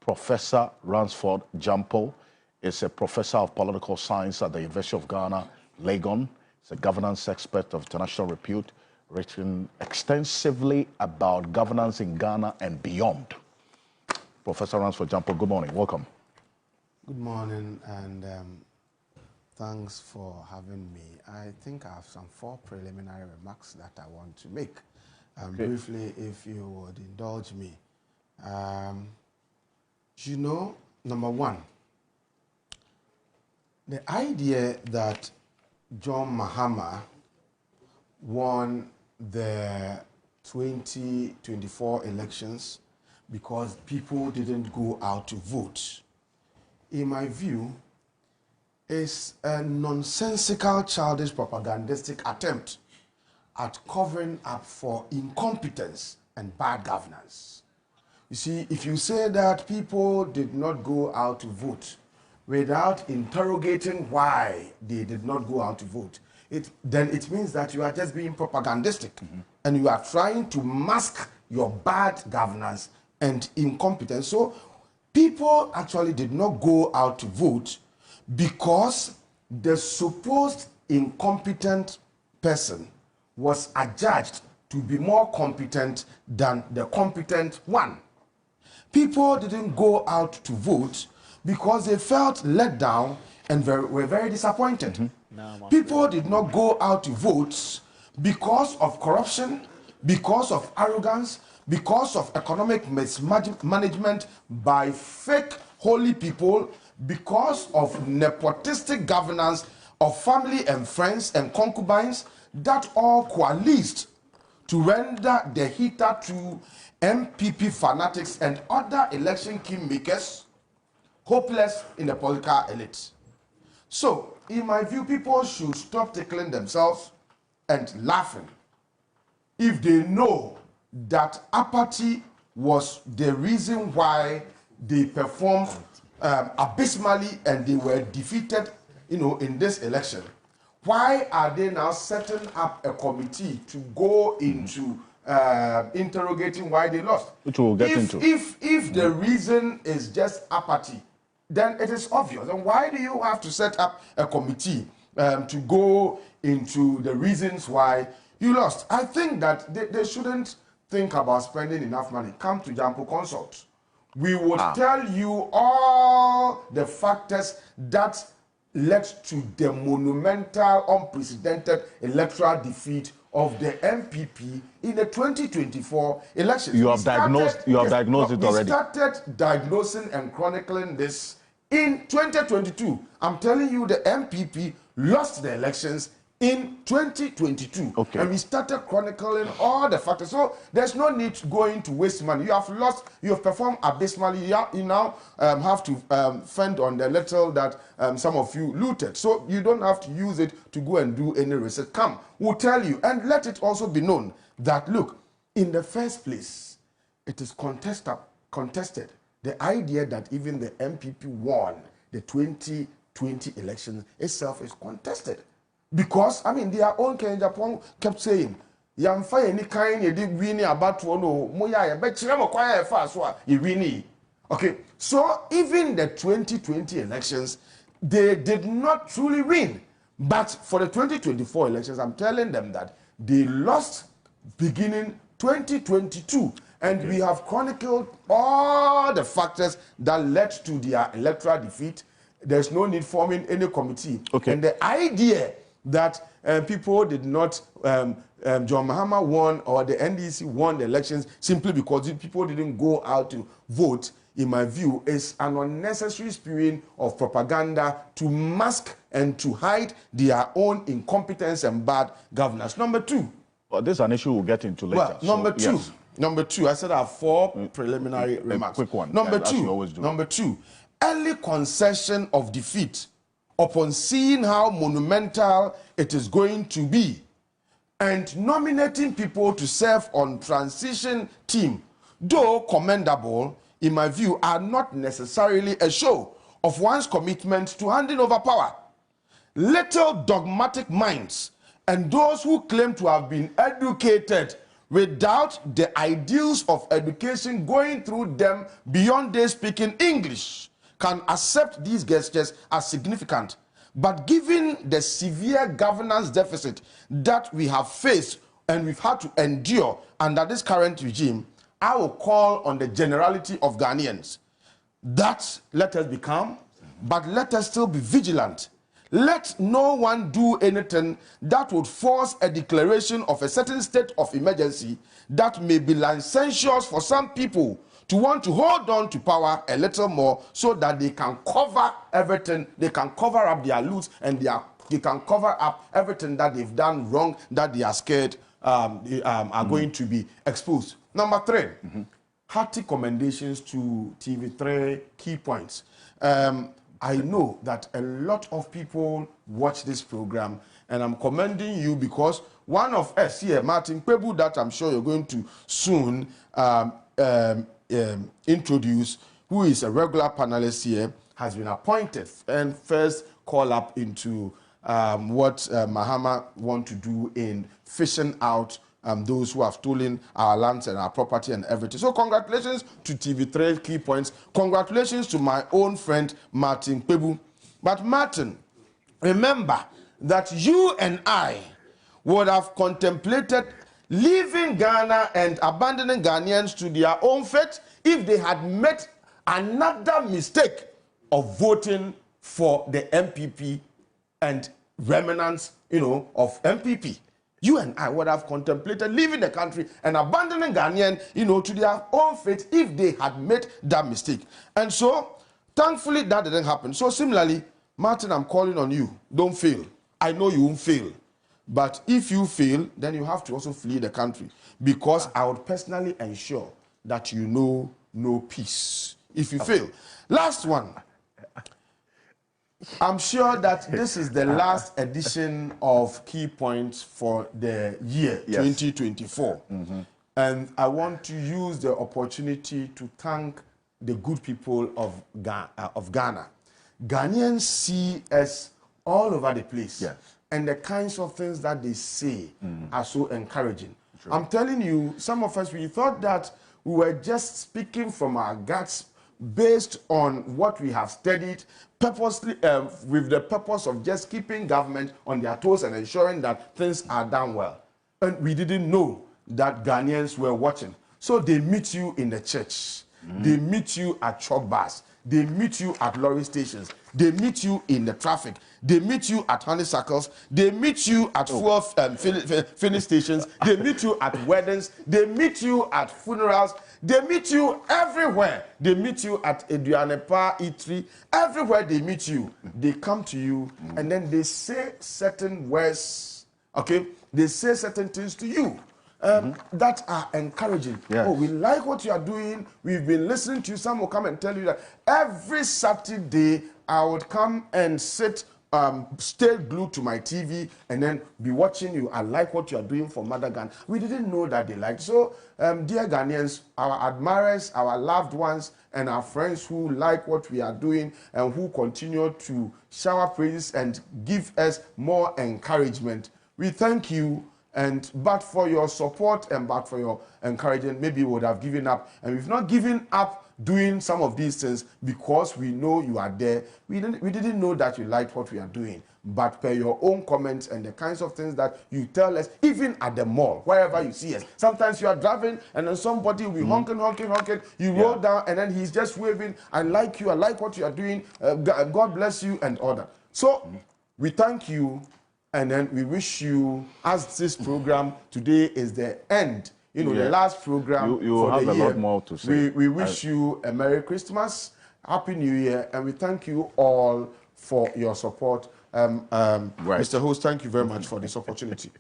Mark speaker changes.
Speaker 1: Professor Ransford Gyampo is a professor of political science at the University of Ghana, Legon. He's a governance expert of international repute, written extensively about governance in Ghana and beyond. Professor Ransford Gyampo, good morning. Welcome. Good
Speaker 2: morning, and thanks for having me. I think I have some 4 preliminary remarks that I want to make. Okay. Briefly, if you would indulge me. You know, number one, the idea that John Mahama won the 2024 elections because people didn't go out to vote, in my view, is a nonsensical, childish, propagandistic attempt at covering up for incompetence and bad governance. You see, if you say that people did not go out to vote without interrogating why they did not go out to vote, then it means that you are just being propagandistic, and you are trying to mask your bad governance and incompetence. So people actually did not go out to vote because the supposed incompetent person was adjudged to be more competent than the competent one. People didn't go out to vote because they felt let down and were very disappointed. People did not go out to vote because of corruption, because of arrogance, because of economic mismanagement by fake holy people, because of nepotistic governance of family and friends and concubines that all coalesced to render the hitherto NPP fanatics and other election kingmakers hopeless in the political elite. So, in my view, people should stop tickling themselves and laughing if they know that apathy was the reason why they performed abysmally and they were defeated, in this election. Why are they now setting up a committee to go into interrogating why they lost?
Speaker 1: Which we'll get into.
Speaker 2: If the reason is just apathy, then it is obvious. And why do you have to set up a committee to go into the reasons why you lost? I think that they shouldn't think about spending enough money. Come to Gyampo Consult. We will tell you all the factors that led to the monumental, unprecedented electoral defeat of the NPP in the 2024 elections.
Speaker 1: You have diagnosed it already.
Speaker 2: We started diagnosing and chronicling this in 2022. I'm telling you, the NPP lost the elections in 2022. Okay. And we started chronicling all the factors. So there's no need to go into waste money. You have lost, you have performed abysmally. You now have to fend on the little that some of you looted. So you don't have to use it to go and do any research. Come, we'll tell you. And let it also be known that, look, in the first place, it is contested. The idea that even the NPP won the 2020 elections itself is contested. Because, I mean, their own Ken Japan kept saying, "Yamfa any kind you did win about to no moya, but you quiet fast, you win." Okay, so even the 2020 elections, they did not truly win. But for the 2024 elections, I'm telling them that they lost beginning 2022. And we have chronicled all the factors that led to their electoral defeat. There's no need forming any committee. Okay. And the idea that people did not, John Mahama won or the NDC won the elections simply because people didn't go out to vote, in my view, is an unnecessary spewing of propaganda to mask and to hide their own incompetence and bad governance. Number 2.
Speaker 1: Well, this is an issue we'll get into later.
Speaker 2: Well, Number two, I said I have 4 preliminary remarks.
Speaker 1: Quick one.
Speaker 2: Number
Speaker 1: two,
Speaker 2: early concession of defeat upon seeing how monumental it is going to be and nominating people to serve on transition team, though commendable, in my view, are not necessarily a show of one's commitment to handing over power. Little dogmatic minds and those who claim to have been educated without the ideals of education going through them beyond they speaking English, can accept these gestures as significant. But given the severe governance deficit that we have faced and we've had to endure under this current regime, I will call on the generality of Ghanaians that let us be calm, but let us still be vigilant. Let no one do anything that would force a declaration of a certain state of emergency that may be licentious for some people to want to hold on to power a little more so that they can cover everything, they can cover up their loots, and they can cover up everything that they've done wrong, that they are scared are going to be exposed. Number 3, hearty commendations to TV3 key points. I know that a lot of people watch this program, and I'm commending you because one of us here, Martin Pebu, that I'm sure you're going to soon introduce, who is a regular panelist here, has been appointed and first call up into what Mahama want to do in fishing out those who have stolen our lands and our property and everything. So congratulations to TV3 key points. Congratulations to my own friend Martin Pebu. But Martin, remember that you and I would have contemplated leaving Ghana and abandoning Ghanaians to their own fate if they had made another mistake of voting for the NPP and remnants, of NPP. You and I would have contemplated leaving the country and abandoning Ghanaian, to their own fate if they had made that mistake. And so, thankfully, that didn't happen. So similarly, Martin, I'm calling on you. Don't fail. I know you won't fail. But if you fail, then you have to also flee the country, because I would personally ensure that you know no peace if you fail. Last one. I'm sure that this is the last edition of Key Points for the year 2024. And I want to use the opportunity to thank the good people of Ghana. Ghanaians see us all over the place. Yes. And the kinds of things that they say are so encouraging. True. I'm telling you, some of us, we thought that we were just speaking from our guts based on what we have studied, purposely, with the purpose of just keeping government on their toes and ensuring that things are done well. And we didn't know that Ghanaians were watching. So they meet you in the church. They meet you at chop bars. They meet you at lorry stations. They meet you in the traffic. They meet you at honeysuckles. They meet you at fuel filling stations. They meet you at weddings. They meet you at funerals. They meet you everywhere. They meet you at Eduanepa, Itri. Everywhere they meet you, they come to you and then they say certain words, okay? They say certain things to you. That are encouraging. Yes. Oh, we like what you are doing. We've been listening to you. Some will come and tell you that every Saturday I would come and sit, stay glued to my TV and then be watching you. I like what you are doing for Mother Ghana. We didn't know that they liked. So, dear Ghanaians, our admirers, our loved ones, and our friends who like what we are doing and who continue to shower praises and give us more encouragement, we thank you. But for your support and but for your encouragement, maybe we would have given up. And we've not given up doing some of these things because we know you are there. We didn't know that you liked what we are doing. But per your own comments and the kinds of things that you tell us, even at the mall, wherever you see us. Sometimes you are driving and then somebody will be honking. You roll down and then he's just waving. I like you. I like what you are doing. God bless you and all that. So we thank you. And then we wish you, as this program today is the end, the last program
Speaker 1: you
Speaker 2: for
Speaker 1: have
Speaker 2: the
Speaker 1: a
Speaker 2: year.
Speaker 1: lot more to say.
Speaker 2: We wish you a Merry Christmas, Happy New Year, and we thank you all for your support. Mr. Host, thank you very much for this opportunity.